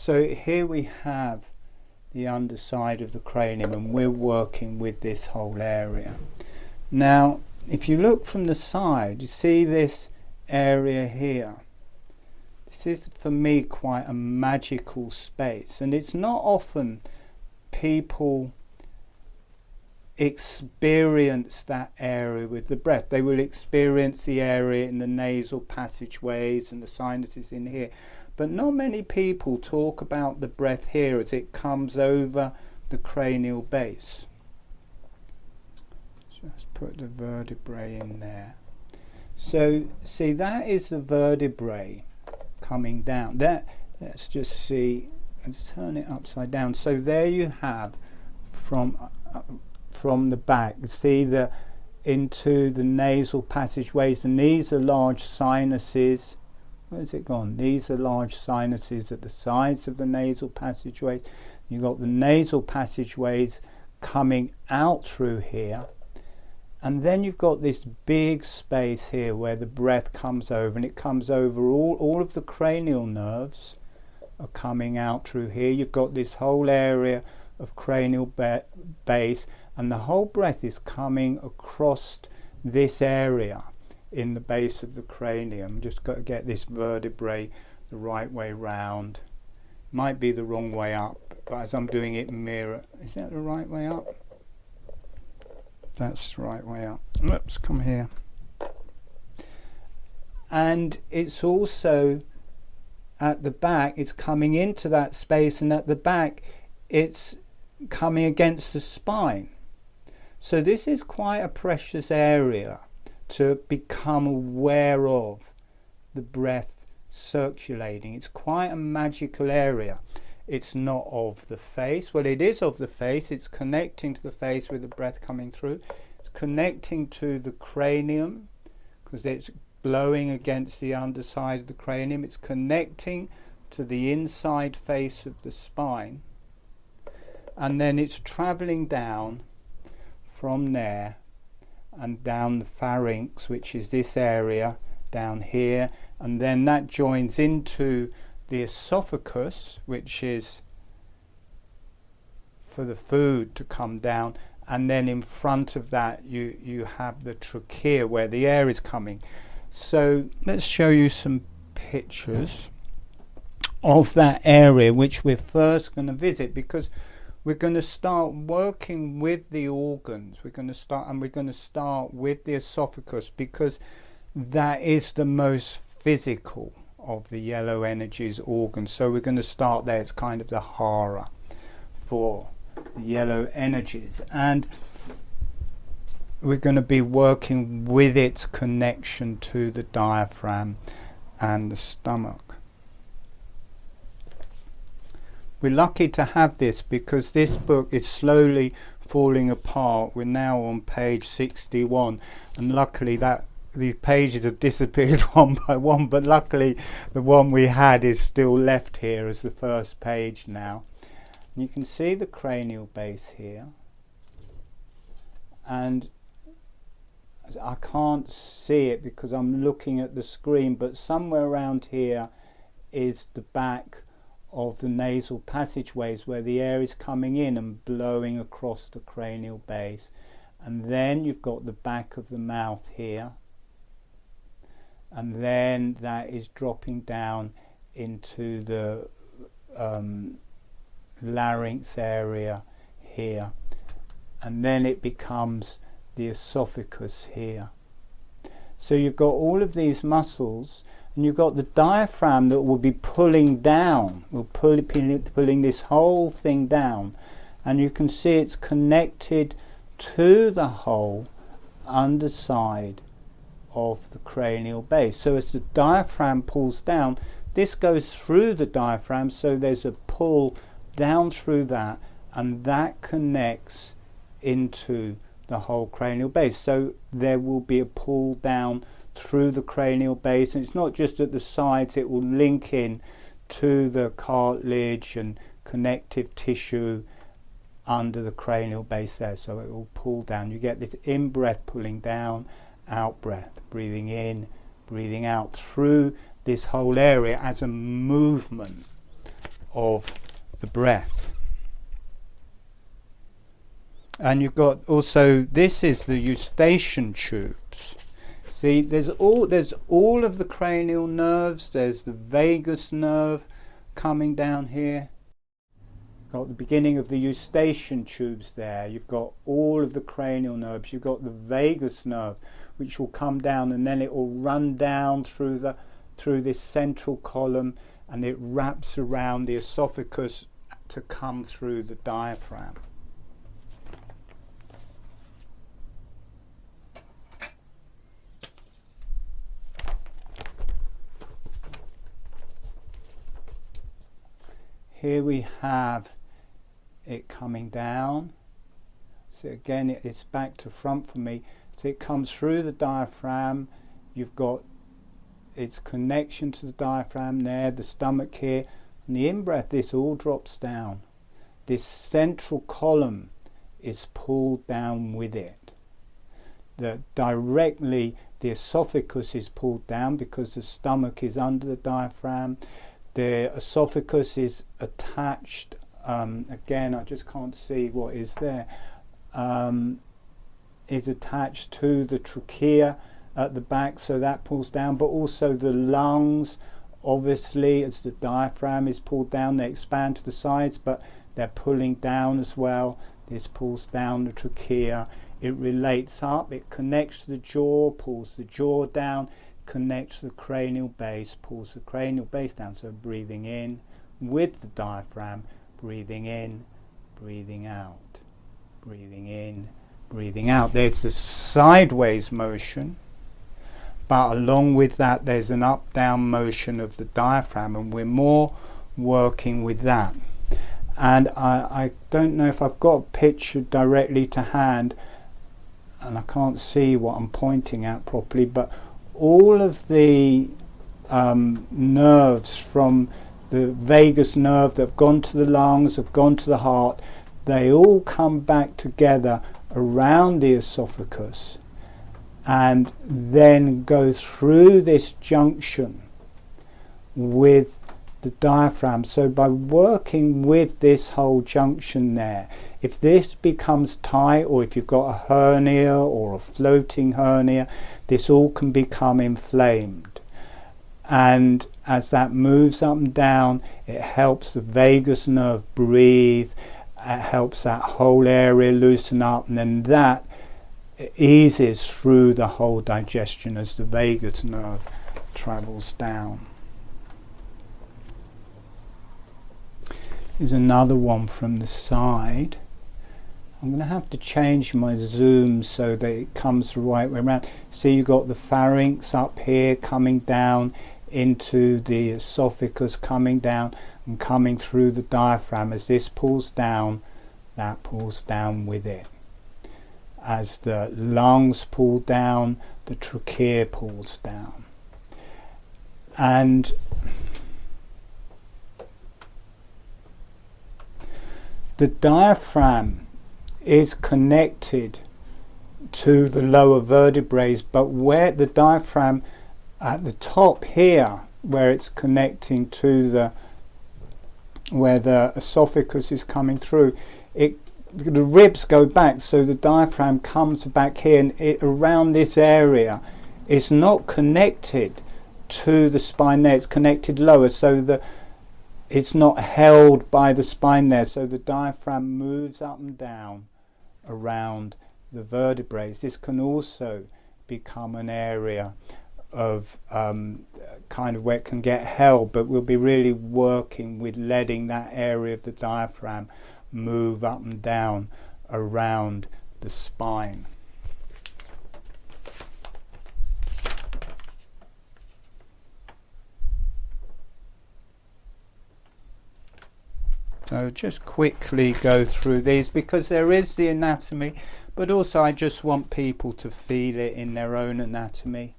So here we have the underside of the cranium, and we're working with this whole area. Now, if you look from the side, you see this area here. This is, for me, quite a magical space, and it's not often people experience that area with the breath. They will experience the area in the nasal passageways and the sinuses in here, but not many people talk about the breath here as it comes over the cranial base. Just put the vertebrae in there. So see, that is the vertebrae coming down. That, let's just see, let's turn it upside down. So there you have from the back, see the into the nasal passageways, and these are large sinuses. Where's it gone? These are large sinuses at the sides of the nasal passageways. You've got the nasal passageways coming out through here, and then you've got this big space here where the breath comes over, and it comes over all of the cranial nerves are coming out through here. You've got this whole area of cranial base, and the whole breath is coming across this area in the base of the cranium. Just got to get this vertebrae the right way round. Might be the wrong way up, but as I'm doing it mirror, is that the right way up? That's the right way up. Let's come here. And it's also at the back, it's coming into that space, and at the back it's coming against the spine. So this is quite a precious area to become aware of the breath circulating. It's quite a magical area. It's not of the face. Well, it is of the face. It's connecting to the face with the breath coming through. It's connecting to the cranium because it's blowing against the underside of the cranium. It's connecting to the inside face of the spine. And then it's travelling down from there and down the pharynx, which is this area down here, and then that joins into the esophagus, which is for the food to come down, and then in front of that you have the trachea where the air is coming. So let's show you some pictures of that area which we're first going to visit, because we're going to start working with the organs. We're going to start with the esophagus, because that is the most physical of the yellow energies organs. So we're going to start there. It's kind of the hara for the yellow energies, and we're going to be working with its connection to the diaphragm and the stomach. We're lucky to have this because this book is slowly falling apart. We're now on page 61, and luckily that these pages have disappeared one by one, but luckily the one we had is still left here as the first page now. And you can see the cranial base here, and I can't see it because I'm looking at the screen, but somewhere around here is the back of the nasal passageways where the air is coming in and blowing across the cranial base. And then you've got the back of the mouth here, and then that is dropping down into the larynx area here, and then it becomes the esophagus here. So you've got all of these muscles, and you've got the diaphragm that will be pulling down, pulling this whole thing down, and you can see it's connected to the whole underside of the cranial base. So as the diaphragm pulls down, this goes through the diaphragm, so there's a pull down through that, and that connects into the whole cranial base. So there will be a pull down through the cranial base, and it's not just at the sides, it will link in to the cartilage and connective tissue under the cranial base there, so it will pull down. You get this in breath pulling down, out breath, breathing in, breathing out through this whole area as a movement of the breath. And you've got also, this is the eustachian tubes. See, there's all of the cranial nerves. There's the vagus nerve coming down here. Got the beginning of the eustachian tubes there. You've got all of the cranial nerves. You've got the vagus nerve, which will come down, and then it will run down through this central column, and it wraps around the esophagus to come through the diaphragm. Here we have it coming down. So again, it's back to front for me. So it comes through the diaphragm. You've got its connection to the diaphragm there, the stomach here. And the in-breath, this all drops down. This central column is pulled down with it. Directly, the esophagus is pulled down because the stomach is under the diaphragm. The esophagus is attached, again I just can't see what is there, is attached to the trachea at the back, so that pulls down, but also the lungs, obviously as the diaphragm is pulled down, they expand to the sides, but they're pulling down as well. This pulls down the trachea, it relates up, it connects to the jaw, pulls the jaw down, connects the cranial base, pulls the cranial base down. So breathing in with the diaphragm, breathing in, breathing out, breathing in, breathing out. There's the sideways motion, but along with that there's an up-down motion of the diaphragm, and we're more working with that. And I don't know if I've got a picture directly to hand, and I can't see what I'm pointing at properly, but all of the nerves from the vagus nerve that have gone to the lungs, have gone to the heart, they all come back together around the esophagus and then go through this junction with the diaphragm. So by working with this whole junction there, if this becomes tight, or if you've got a hernia or a floating hernia, this all can become inflamed. And as that moves up and down, it helps the vagus nerve breathe, it helps that whole area loosen up, and then that eases through the whole digestion as the vagus nerve travels down. Here's another one from the side. I'm going to have to change my zoom so that it comes the right way around. See, you've got the pharynx up here coming down into the esophagus, coming down and coming through the diaphragm. As this pulls down, that pulls down with it. As the lungs pull down, the trachea pulls down. And the diaphragm is connected to the lower vertebrae, but where the diaphragm at the top here, where it's connecting to where the esophagus is coming through, the ribs go back, so the diaphragm comes back here, and around this area it's not connected to the spine there, it's connected lower, so it's not held by the spine there, so the diaphragm moves up and down around the vertebrae. This can also become an area of kind of where it can get held, but we'll be really working with letting that area of the diaphragm move up and down around the spine. So just quickly go through these, because there is the anatomy, but also I just want people to feel it in their own anatomy.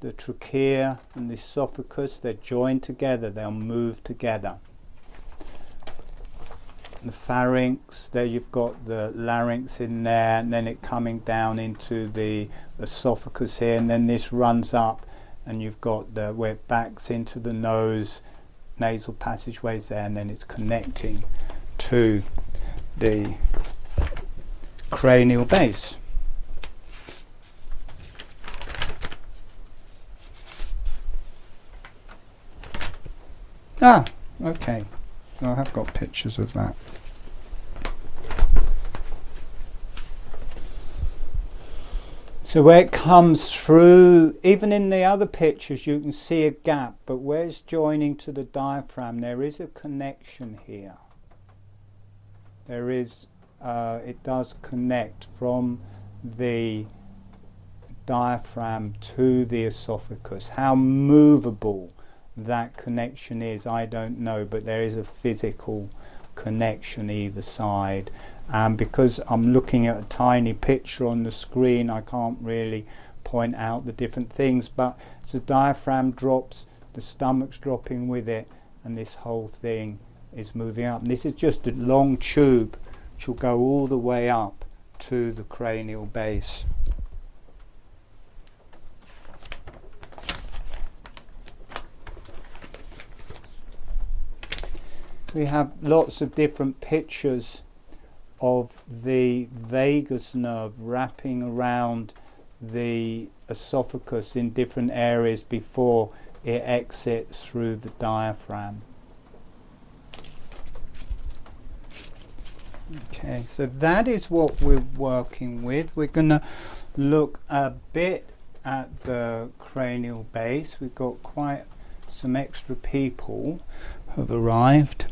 The trachea and the esophagus, they're joined together, they'll move together. The pharynx, there you've got the larynx in there, and then it coming down into the esophagus here, and then this runs up and you've got where it backs into the nose, nasal passageways there, and then it's connecting to the cranial base. Okay, I have got pictures of that. So where it comes through, even in the other pictures you can see a gap, but where it's joining to the diaphragm there is a connection here. There is, it does connect from the diaphragm to the esophagus. How movable that connection is, I don't know, but there is a physical connection either side. And because I'm looking at a tiny picture on the screen, I can't really point out the different things, but as the diaphragm drops, the stomach's dropping with it, and this whole thing is moving up. And this is just a long tube which will go all the way up to the cranial base. We have lots of different pictures of the vagus nerve wrapping around the esophagus in different areas before it exits through the diaphragm. Okay, so that is what we're working with. We're going to look a bit at the cranial base. We've got quite some extra people have arrived.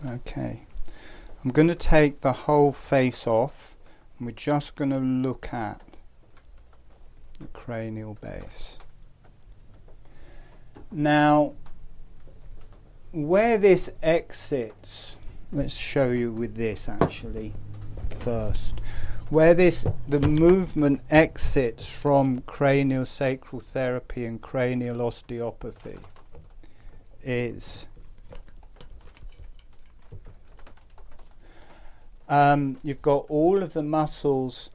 Okay, I'm going to take the whole face off, and we're just going to look at the cranial base. Now, where this exits, let's show you with this actually first. Where the movement exits from craniosacral therapy and cranial osteopathy is you've got all of the muscles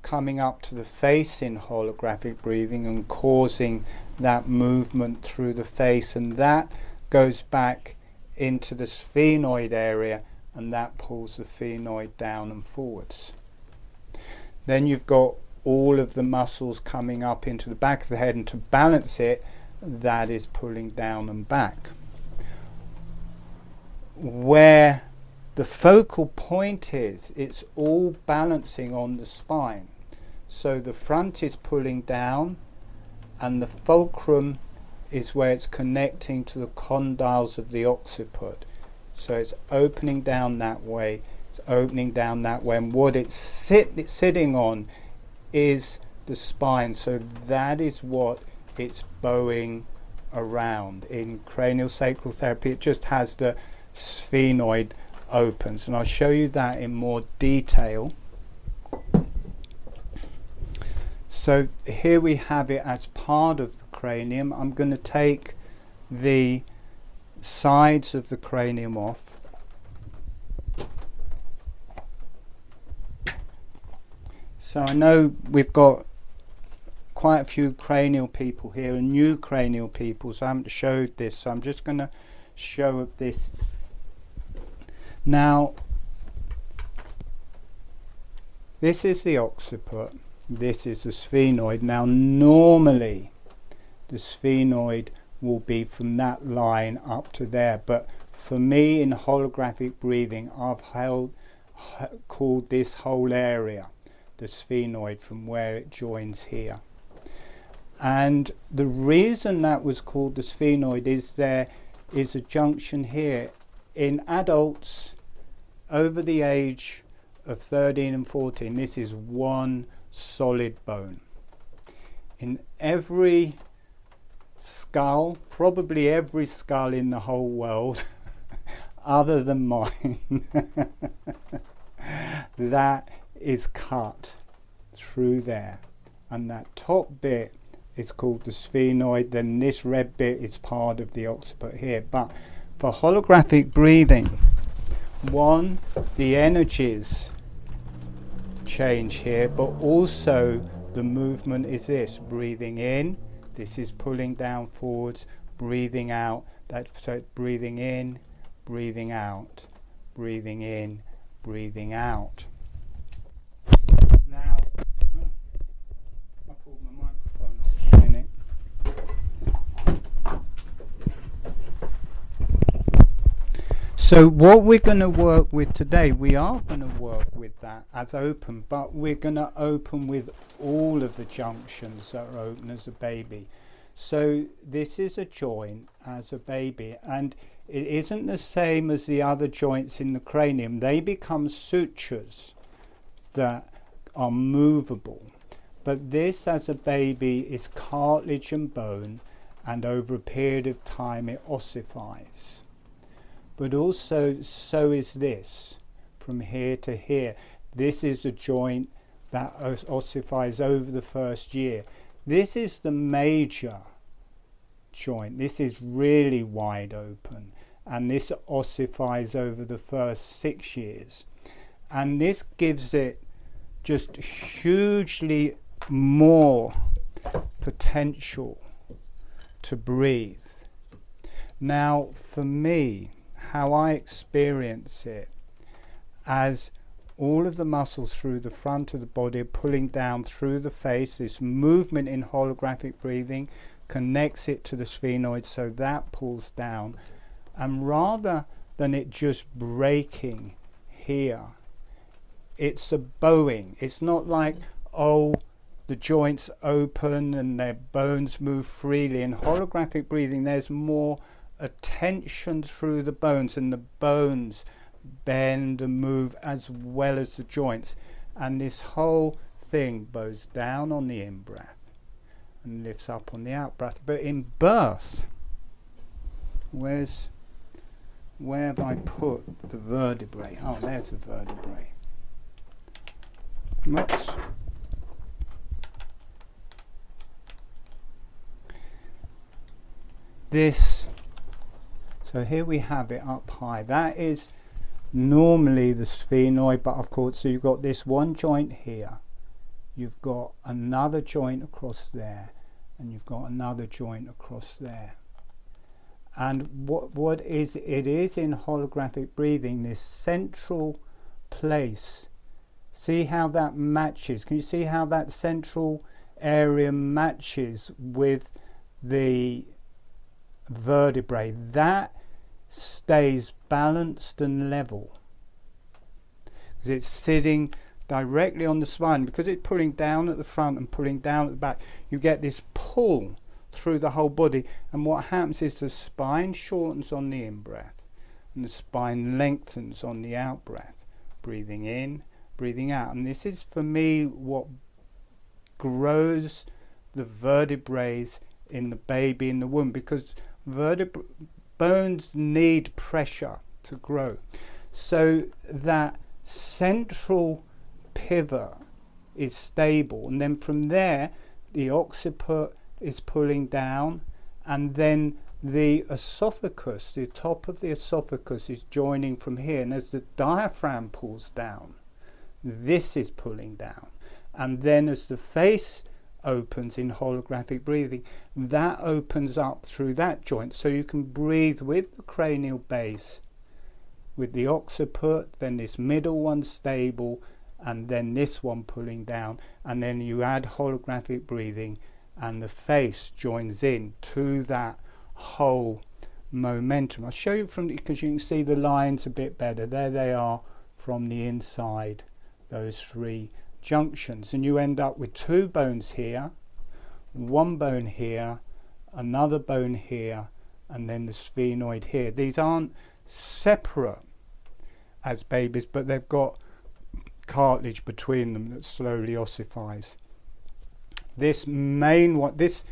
coming up to the face in holographic breathing and causing that movement through the face, and that goes back into the sphenoid area, and that pulls the sphenoid down and forwards. Then you've got all of the muscles coming up into the back of the head, and to balance it, that is pulling down and back. Where the focal point is, it's all balancing on the spine. So the front is pulling down, and the fulcrum is where it's connecting to the condyles of the occiput. So it's opening down that way, it's opening down that way, and what it's sitting on is the spine. So that is what it's bowing around. In craniosacral therapy, it just has the sphenoid opens, and I'll show you that in more detail. So here we have it as part of the cranium. I'm going to take the sides of the cranium off. So I know we've got quite a few cranial people here, and new cranial people, so I haven't showed this, so I'm just going to show this. Now, this is the occiput, this is the sphenoid. Now, normally the sphenoid will be from that line up to there, but for me in holographic breathing, I've called this whole area the sphenoid from where it joins here. And the reason that was called the sphenoid is there is a junction here. In adults over the age of 13 and 14, this is one solid bone. In every skull, probably every skull in the whole world, other than mine, that is cut through there. And that top bit is called the sphenoid, then this red bit is part of the occiput here. But for holographic breathing, one, the energies change here, but also the movement is this: breathing in, this is pulling down forwards, breathing out, so it's breathing in, breathing out, breathing in, breathing out. Now, I pulled my microphone off a minute. So what we're going to work with today, we are going to work with that as open, but we're going to open with all of the junctions that are open as a baby. So this is a joint as a baby, and it isn't the same as the other joints in the cranium. They become sutures that are movable. But this as a baby is cartilage and bone, and over a period of time it ossifies. But also so is this, from here to here. This is a joint that ossifies over the first year. This is the major joint. This is really wide open, and this ossifies over the first 6 years. And this gives it just hugely more potential to breathe. Now, for me, how I experience it, as all of the muscles through the front of the body are pulling down through the face, this movement in holographic breathing connects it to the sphenoid, so that pulls down. And rather than it just breaking here, it's a bowing. It's not like, oh, the joints open and their bones move freely. In holographic breathing, there's more attention through the bones, and the bones bend and move as well as the joints. And this whole thing bows down on the in-breath and lifts up on the out-breath. But in birth, where have I put the vertebrae? Oh, there's the vertebrae. Oops. So here we have it up high. That is normally the sphenoid, but of course, so you've got this one joint here, you've got another joint across there, and you've got another joint across there. And what is it is in holographic breathing, this central place. See how that matches? Can you see how that central area matches with the vertebrae? That stays balanced and level because it's sitting directly on the spine. Because it's pulling down at the front and pulling down at the back, you get this pull through the whole body, and what happens is the spine shortens on the in-breath and the spine lengthens on the out-breath, breathing in, breathing out. And this is, for me, what grows the vertebrae in the baby in the womb, because bones need pressure to grow. So that central pivot is stable, and then from there the occiput is pulling down, and then the esophagus, the top of the esophagus, is joining from here, and as the diaphragm pulls down, this is pulling down, and then as the face opens in holographic breathing, that opens up through that joint, so you can breathe with the cranial base, with the occiput, then this middle one stable, and then this one pulling down, and then you add holographic breathing, and the face joins in to that whole momentum. I'll show you from, because you can see the lines a bit better. There they are from the inside, those three junctions, and you end up with two bones here, one bone here, another bone here, and then the sphenoid here. These aren't separate as babies, but they've got cartilage between them that slowly ossifies. This main one, this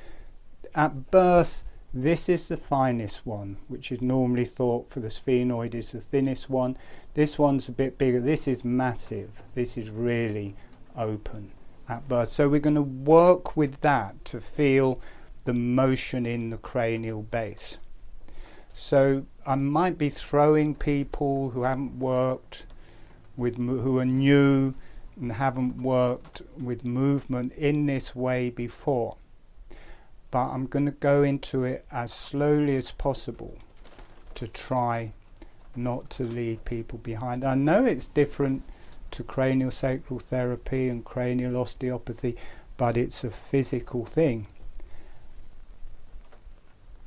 at birth, this is the finest one, which is normally thought for the sphenoid is the thinnest one. This one's a bit bigger. This is massive. This is really open at birth. So we're going to work with that to feel the motion in the cranial base. So I might be throwing people who haven't worked with, who are new and haven't worked with movement in this way before, but I'm going to go into it as slowly as possible to try not to leave people behind. I know it's different to cranial sacral therapy and cranial osteopathy, but it's a physical thing.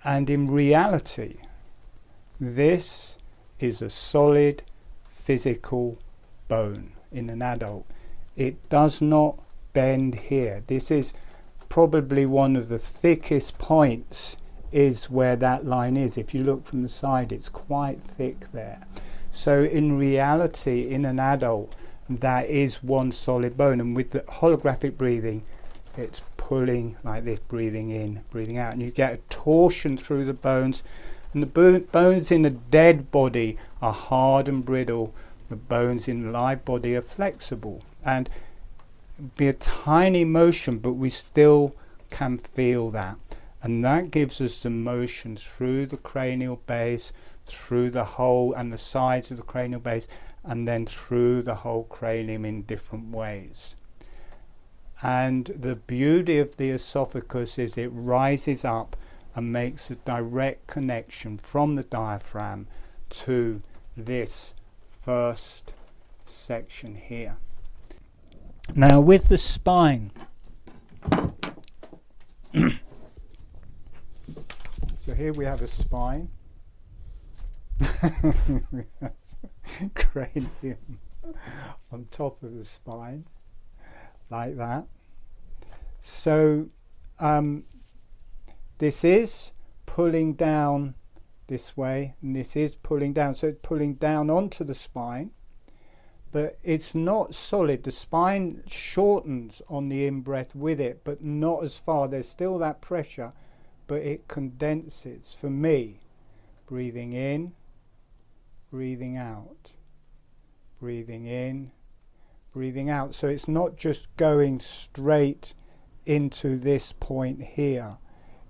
And in reality, this is a solid physical bone in an adult. It does not bend here. This is probably one of the thickest points, is where that line is. If you look from the side, it's quite thick there. So in reality, in an adult, that is one solid bone. And with the holographic breathing, it's pulling like this, breathing in, breathing out, and you get a torsion through the bones. And the bones in a dead body are hard and brittle. The bones in a live body are flexible, and be a tiny motion, but we still can feel that, and that gives us the motion through the cranial base, through the whole and the sides of the cranial base, and then through the whole cranium in different ways. And the beauty of the esophagus is it rises up and makes a direct connection from the diaphragm to this first section here. Now with the spine, so here we have a spine, cranium on top of the spine, like that. So this is pulling down this way, and this is pulling down, so it's pulling down onto the spine, but it's not solid. The spine shortens on the in-breath with it, but not as far. There's still that pressure, but it condenses. For me, breathing in, breathing out, breathing in, breathing out. So it's not just going straight into this point here.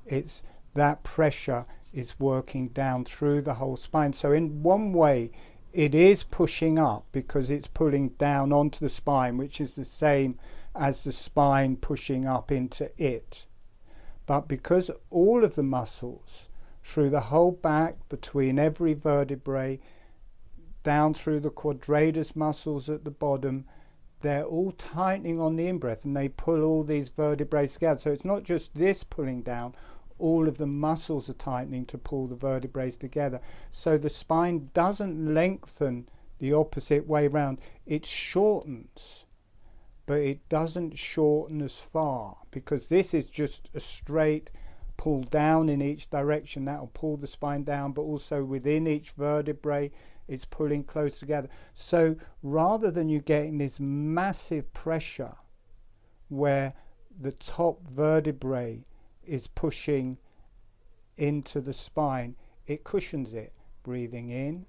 It's that pressure is working down through the whole spine. So in one way, it is pushing up because it's pulling down onto the spine, which is the same as the spine pushing up into it. But because all of the muscles through the whole back, between every vertebrae, down through the quadratus muscles at the bottom, they're all tightening on the in-breath, and they pull all these vertebrae together. So it's not just this pulling down, all of the muscles are tightening to pull the vertebrae together. So the spine doesn't lengthen the opposite way round. It shortens, but it doesn't shorten as far, because this is just a straight pull down in each direction. That will pull the spine down, but also within each vertebrae it's pulling close together. So rather than you getting this massive pressure where the top vertebrae is pushing into the spine, it cushions it. Breathing in,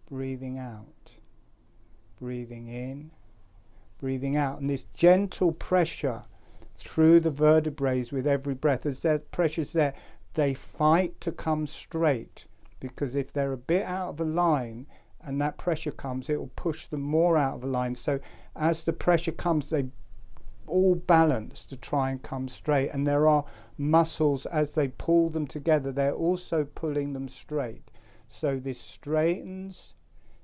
breathing out, breathing in, breathing out. And this gentle pressure through the vertebrae with every breath. As that pressure's there, they fight to come straight, because if they're a bit out of a line and that pressure comes, it will push them more out of a line. So as the pressure comes, they all balance to try and come straight, and there are muscles, as they pull them together, they're also pulling them straight. So this straightens.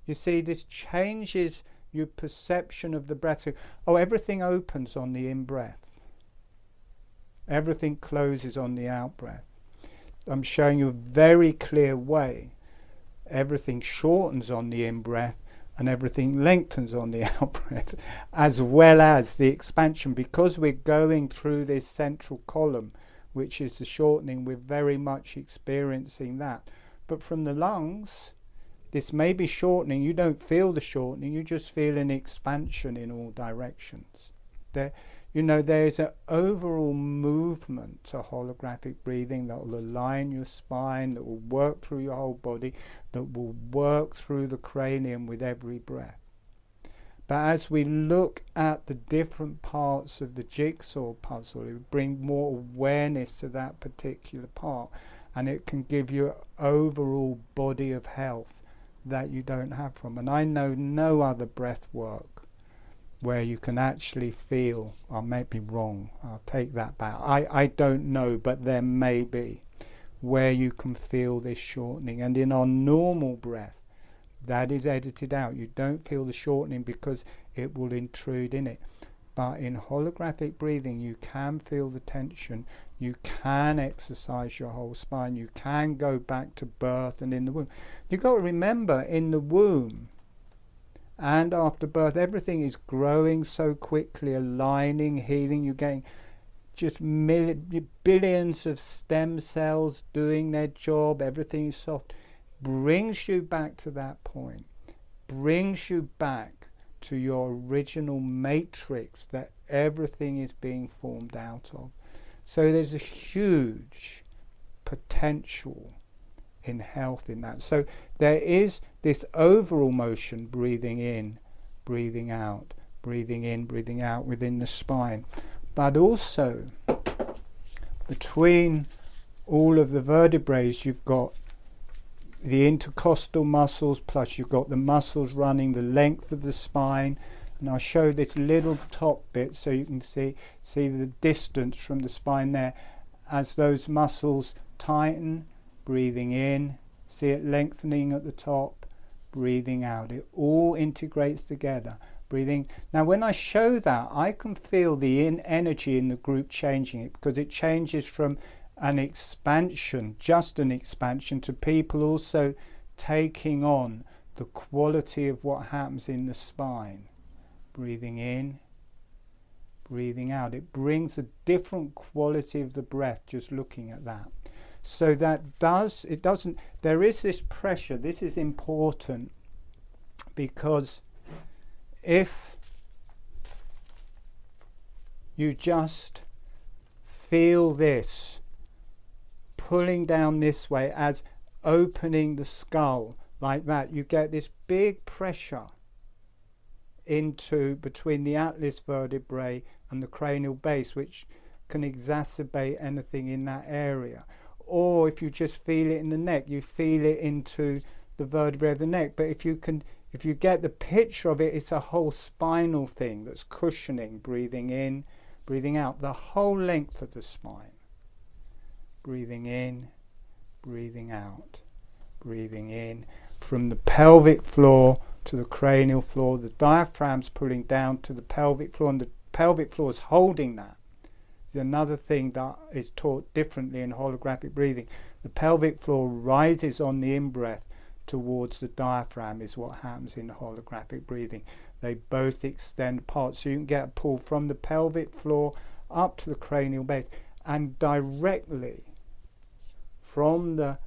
You see, this changes your perception of the breath. Oh, everything opens on the in-breath, everything closes on the out-breath. I'm showing you a very clear way. Everything shortens on the in-breath and everything lengthens on the out-breath, as well as the expansion. Because we're going through this central column, which is the shortening, we're very much experiencing that. But from the lungs, this may be shortening. You don't feel the shortening, you just feel an expansion in all directions. There's an overall movement to holographic breathing that will align your spine, that will work through your whole body, that will work through the cranium with every breath. But as we look at the different parts of the jigsaw puzzle, it will bring more awareness to that particular part, and it can give you an overall body of health that you don't have from. And I know no other breath work where you can actually feel, I may be wrong, I'll take that back, I don't know, but there may be, where you can feel this shortening. And in our normal breath, that is edited out. You don't feel the shortening because it will intrude in it. But in holographic breathing, you can feel the tension. You can exercise your whole spine. You can go back to birth and in the womb. You've got to remember, in the womb and after birth, everything is growing so quickly, aligning, healing. You're getting just billions of stem cells doing their job. Everything is soft. Brings you back to that point. Brings you back to your original matrix that everything is being formed out of. So there's a huge potential in health in that. So there is this overall motion, breathing in, breathing out, breathing in, breathing out within the spine. But also between all of the vertebrae, you've got the intercostal muscles, plus you've got the muscles running the length of the spine. And I'll show this little top bit so you can see the distance from the spine there. As those muscles tighten, breathing in, see it lengthening at the top, breathing out. It all integrates together. Breathing. Now when I show that, I can feel the energy in the group changing it, because it changes from an expansion, just an expansion, to people also taking on the quality of what happens in the spine. Breathing in, breathing out. It brings a different quality of the breath just looking at that. So there is this pressure. This is important, because if you just feel this pulling down this way, as opening the skull like that, you get this big pressure into between the atlas vertebrae and the cranial base, which can exacerbate anything in that area. Or if you just feel it in the neck, you feel it into the vertebrae of the neck. But if you get the picture of it, it's a whole spinal thing that's cushioning, breathing in, breathing out, the whole length of the spine. Breathing in, breathing out, breathing in, from the pelvic floor to the cranial floor. The diaphragm's pulling down to the pelvic floor, and the pelvic floor is holding that. There's another thing that is taught differently in holographic breathing. The pelvic floor rises on the in-breath towards the diaphragm, is what happens in holographic breathing. They both extend apart, so you can get a pull from the pelvic floor up to the cranial base, and directly from the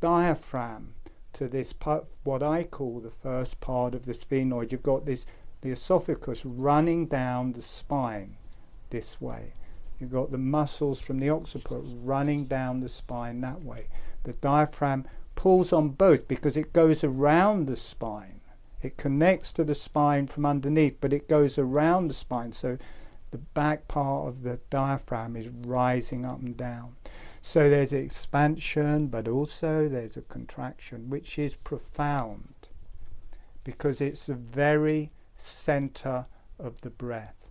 diaphragm to this part, what I call the first part of the sphenoid. You've got the esophagus running down the spine this way. You've got the muscles from the occiput running down the spine that way. The diaphragm pulls on both because it goes around the spine. It connects to the spine from underneath, but it goes around the spine. So the back part of the diaphragm is rising up and down. So there's expansion, but also there's a contraction, which is profound because it's the very center of the breath.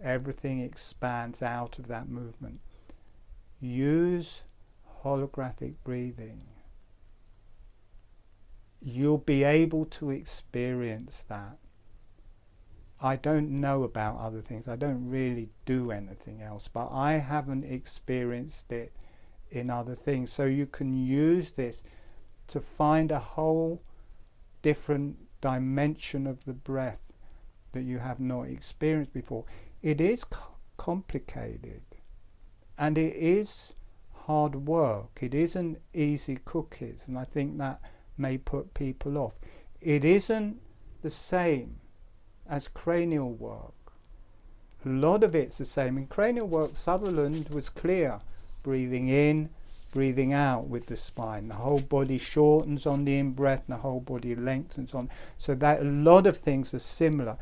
Everything expands out of that movement. Use holographic breathing. You'll be able to experience that. I don't know about other things. I don't really do anything else, but I haven't experienced it in other things. So you can use this to find a whole different dimension of the breath that you have not experienced before. It is complicated and it is hard work. It isn't easy cookies, and I think that may put people off. It isn't the same as cranial work. A lot of it's the same. In cranial work, Sutherland was clear. Breathing in, breathing out with the spine. The whole body shortens on the in-breath and the whole body lengthens on. So that a lot of things are similar.